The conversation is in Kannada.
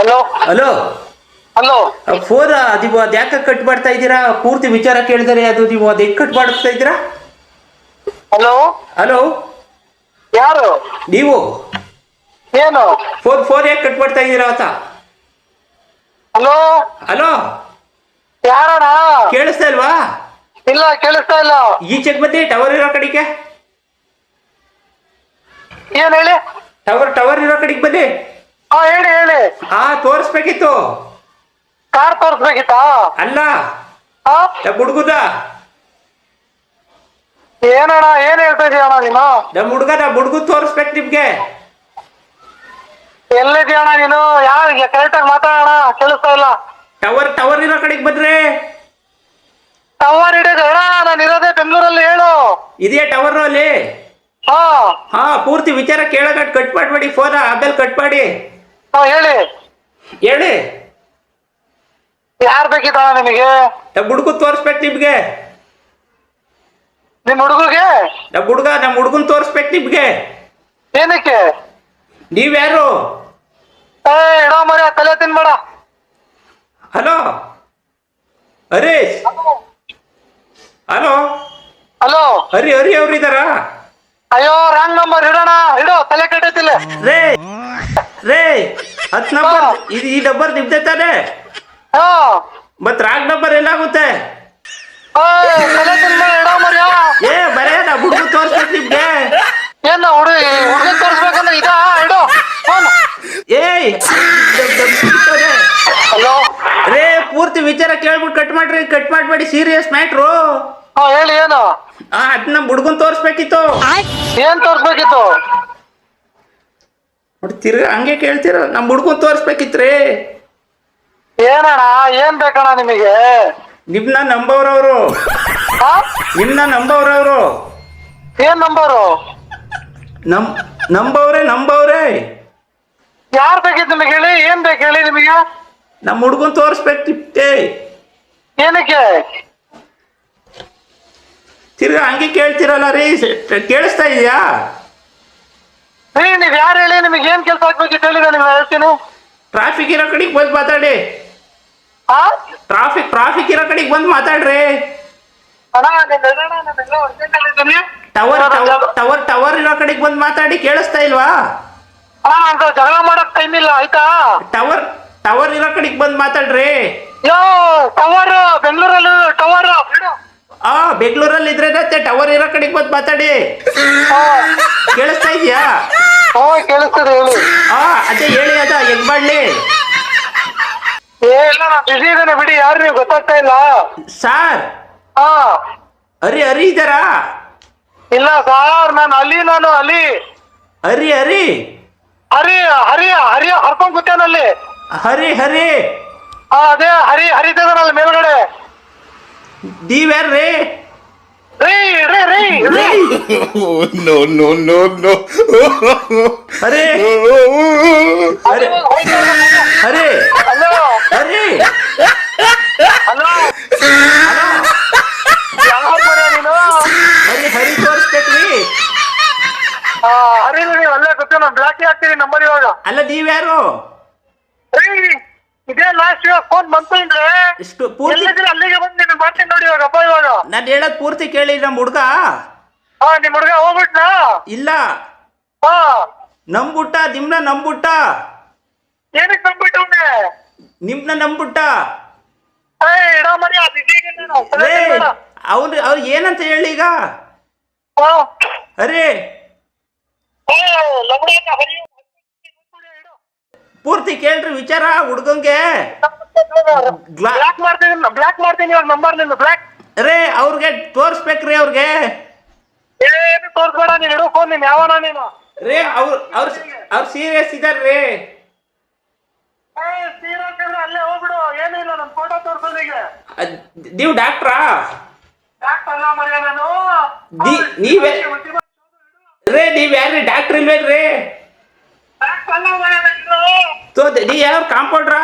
ಹಲೋ ಹಲೋ ಹಲೋ ಫೋನ್ ನೀವು ಅದು ಯಾಕೆ ಕಟ್ ಮಾಡ್ತಾ ಇದ್ದೀರಾ? ಪೂರ್ತಿ ವಿಚಾರ ಕೇಳಿದರೆ ಅದು ನೀವು ಅದು ಹೆಂಗೆ ಕಟ್ ಮಾಡ್ತಾ ಇದ್ದೀರಾ? ಹಲೋ ಹಲೋ ಯಾರು ನೀವು ಏನು ಫೋನ್ ಯಾಕೆ ಕಟ್ ಮಾಡ್ತಾ ಇದ್ದೀರಾ ಅಂತ? ಹಲೋ ಹಲೋ ಯಾರಣ್ಣ? ಕೇಳಿಸ್ತಾ ಇಲ್ವಾ? ಇಲ್ಲ ಕೇಳಿಸ್ತಾ ಇಲ್ಲ. ಈಚೆಗೆ ಬಂದಿ ಟವರ್ ಇರೋ ಕಡೆಗೆ. ಏನ್ ಹೇಳಿ? ಟವರ್ ಇರೋ ಕಡೆಗೆ ಬನ್ನಿ. ಹಾ ಹೇಳಿ ಹೇಳಿ. ತೋರಿಸ್ಬೇಕಿತ್ತು. ಕಾರ್ ತೋರಿಸ್ಬೇಕಿತ್ತಾ? ಅಲ್ಲ ಹಾ ನಮ್ಮ ಹುಡುಗದ. ಏನಣ್ಣ ಏನ್ ಹೇಳ್ತಾ ಇದೀಯ ಅಣ್ಣ ನೀನು? ನಮ್ಮ ಹುಡುಗನ್ ತೋರಿಸ್ಬೇಕು ನಿಮ್ಗೆ. ಎಲ್ಲಿದ್ಯಣ್ಣ ನೀನು? ಯಾರಿಗೆ ಕರೆಕ್ಟಾಗಿ ಮಾತಾಡೋಣ, ಕೇಳಿಸ್ತಾ ಇಲ್ಲ. ಟವರ್ ಇರೋ ಕಡೆಗೆ ಬಂದ್ರೆ. ಟವರ್ ಹಿಡಿದು ಅಣ್ಣ, ನಾನು ಇರೋದೇ ಬೆಂಗಳೂರಲ್ಲಿ. ಹೇಳು. ಇದೆಯಾ ಟವರ್ ಅಲ್ಲಿ? ಹಾ ಪೂರ್ತಿ ವಿಚಾರ ಕೇಳೋಣ. ಕಟ್ ಮಾಡ್ಬೇಡಿ ಫೋನ್, ಆಮೇಲೆ ಕಟ್ ಮಾಡಿ. ಹಾ ಹೇಳಿ ಹೇಳಿ. ಯಾರ್ ಬೇಕಿತ್ತಣ್ಣ ನಿಮಗೆ? ನಮ್ಮ ಹುಡುಗನ್ ತೋರಿಸ್ಬೇಕು ನಿಮ್ಗೆ. ನಿಮ್ ಹುಡುಗಗೆ? ನಮ್ಮ ಹುಡುಗನ್ ತೋರಿಸ್ಬೇಕು ನಿಮ್ಗೆ. ಏನಕ್ಕೆ? ನೀವ್ಯಾರು? ಇಡೋ ಮರ ತಲೆ ತಿನ್ಬೇಡ. ಹಲೋ ಹರೀಶ್. ಹಲೋ ಹಲೋ ಹರಿ ಅವ್ರಿದಾರ? ಅಯ್ಯೋ ರಾಂಗ್ ನಂಬರ್. ಇಡೋಣ, ಇಡೋ, ತಲೆ ಕೆಟ್ಟೈತಿಲ್ಲ. ರೇ 10 ನಂಬರ್ ಈ ನಂಬರ್ ನಿಮ್ದೆ ತಾನೆ? ಹಾ ಮತ್ ರಾಂಗ್ ನಂಬರ್ ಎಲ್ಲಾಗುತ್ತೆ? ತಲೆ ತಿನ್ಬೇಡ, ಇಡೋ ಮರ್ಯ. ಬರೇ ನಮ್ಮ ಹುಡುಗನ್ ತೋರಿಸ್ಬೇಕು ನಿಮ್ಗೆ. ಏನು ಹುಡುಗನ್ ತೋರಿಸ್ಬೇಕಂದ್ರೆ ಇದಾ? ಇಡೋ ಫೋನ್. ಹಲೋ ರೇ ಪೂರ್ತಿ ವಿಚಾರ ಕೇಳ್ಬಿಟ್ಟು ಕಟ್ ಮಾಡ್ಬೇಡಿ. Serious matter. ಹಾ ಹೇಳಿ. ಏನು? ಅದ್ ನಮ್ಮ ಹುಡುಗನ್ ತೋರಿಸ್ಬೇಕಿತ್ತು. ಏನ್ ತೋರಿಸ್ಬೇಕಿತ್ತು? ನೋಡಿ ತಿರ್ಗ ಹಂಗೆ ಕೇಳ್ತೀರ. ನಮ್ಮ ಹುಡುಗನ್ ತೋರಿಸ್ಬೇಕಿತ್ರಿ. ಏನಣ್ಣ ಏನ್ ಬೇಕಣ್ಣ ನಿಮಗೆ? ನಿಮ್ನ ನಂಬವ್ರವ್ರು. ಏನ್ ನಂಬರು? ನಂಬವ್ರೆ. ಯಾರ್ ಬೇಕಿತ್ತು ನಿಮಗೆ? ಹೇಳಿ, ಏನ್ ಬೇಕು ಹೇಳಿ ನಿಮಗೆ? ನಮ್ಮ ಹುಡುಗನ್ ತೋರಿಸ್ಬೇಕಿತ್ತೆ. ಏನಕ್ಕೆ? ತಿರ್ಗಾ ಹಂಗೆ ಕೇಳ್ತಿರಲ್ಲ ರೀ. ಕೇಳಿಸ್ತಾ ಇದೆಯಾ? ನೀವ್ ಯಾರು ಹೇಳಿ? ನಿಮಗೆ ಏನ್ ಕೆಲಸ ಆಗ್ಬೇಕಿತ್ತು ಹೇಳಿ, ನಾನು ಹೇಳ್ತೀನಿ. ಟ್ರಾಫಿಕ್ ಇರೋ ಕಡೆಗೆ ಬಂದು ಮಾತಾಡಿ. ಟ್ರಾಫಿಕ್ ಇರೋ ಕಡೆಗೆ ಬಂದು ಮಾತಾಡ್ರಿ. ಟವರ್ ಇರೋ ಕಡೆಗೆ ಬಂದು ಮಾತಾಡಿ. ಕೇಳಿಸ್ತಾ ಇಲ್ವಾ? ಜಗಳ ಮಾಡಕ್ ಟೈಮ್ ಇಲ್ಲ, ಆಯ್ತಾ? ಟವರ್ ಇರೋ ಕಡೆಗೆ ಬಂದು ಮಾತಾಡ್ರಿ. ಟವರ್ ಬೆಂಗಳೂರಲ್ಲಿ ಟವರ್. ಬೆಂಗಳೂರಲ್ಲಿ ಇದ್ರೆ ಟವರ್ ಇರೋ ಕಡೆಗೆ ಬಂದು ಮಾತಾಡಿ. ಕೇಳಿಸ್ತಾ ಇದೆಯಾ? ಕೇಳಿಸ್ತದೆ, ಹೇಳಿ. ಅದೇ ಹೇಳಿ. ಹೆಂಗ್ ಮಾಡ್ಲಿ? ಇಲ್ಲ, ನಾನು ಬಿಸಿ ಇದ್ದೇನೆ ಬಿಡಿ. ಯಾರು ನೀವು ಗೊತ್ತಾಗ್ತಾ ಇಲ್ಲ ಸಾರ್. ಹರಿ ಇದ್ದಾರಾ? ಇಲ್ಲ ಸಾರ್, ನಾನು ಅಲಿ. ಹರಿ ಹರಿ ಹರ್ಕೊಂಡ್ ಕೂತೇನಲ್ಲಿ. ಹರಿ ಅದೇ ಹರಿತದನಲ್ಲಿ ಮೇಲ್ಗಡೆ. ನೀವ್ಯಾರ್ರಿ? ರೀ No, no, no, no. ಹರಿ ಹಲೋ ಯಾರು ಬರ್ಯ ನೀನು? ಹರಿ ತೋರಿಸ್ಬೇಕ್ರಿ. ಹರಿ ನೀವು ಅಲ್ಲೇ ಗೊತ್ತೇ, ನಾನು ಬ್ಲಾಕಿ ಹಾಕ್ತೀನಿ ನಂಬರ್ ಇವಾಗ. ಅಲ್ಲ ನೀವ್ಯಾರು? ಇದೇ ಲಾಸ್ಟ್ ಇವಾಗ ಫೋನ್ ಬಂತು ಅಂದ್ರೆ ಅಲ್ಲಿಗೆ ಬಂದು ನೀನು ಮಾಡ್ತೀನಿ ನೋಡಿ ಇವಾಗ. ಇವಾಗ ನಾನು ಹೇಳೋದ್ ಪೂರ್ತಿ ಕೇಳಿ. ನಮ್ಮ ಹುಡ್ಗ ನಿಮ್ ಹುಡುಗ ಹೋಗ್ಬಿಟ್ನಾ? ಇಲ್ಲ, ನಂಬುಟ್ಟ. ನಿಮ್ನ ನಂಬುಟ್ಟ. ಏನಕ್ಕೆ ನಂಬಿಟ್ಟವ್ನೆ? ನಿಮ್ನ ನಂಬುಟ್ಟ. ಇಡೋ ಮರಿ. ಅವ್ರು ಏನಂತ ಹೇಳಿ ಈಗ? ಹರಿ ಪೂರ್ತಿ ಕೇಳ್ರಿ ವಿಚಾರ ಹುಡ್ಗಂಗೆ. ಬ್ಲಾಕ್ ಮಾಡ್ತೀನಿ ಇವಾಗ ನಂಬರ್ ನಿಂದು. ಬ್ಲಾಕ್ ಅವ್ರಿಗೆ ತೋರಿಸ್ಬೇಕ್ರಿ. ಅವ್ರಿಗೆ ಏನು ತೋರಿಸ್ಬೇಡ, ನೀನು ಇಡೋ ಫೋನ್. ನೀನು ಯಾವನ ನೀನು? ಅವ್ರು ಸೀರಿಯಸ್ ಇದಾರ್ರಿ. ಅಲ್ಲೇ ಹೋಗ್ಬಿಡು, ಏನಿಲ್ಲ. ನನ್ನ ಫೋಟೋ ತೋರ್ಸೋದಿಗೆ. ನೀವು ಡಾಕ್ಟ್ರಾ? ಅಲ್ಲ ಮರ್ಯ ನಾನು. ನೀವ್ಯಾರ್ರಿ? ಡಾಕ್ಟ್ರ್ ಇಲ್ವೇನ್ರಿ? ಅಲ್ಲ ಮರ್ಯ ನೀವ್ ಯಾವ ಕಾಂಪೌಂಡ್ರಾ?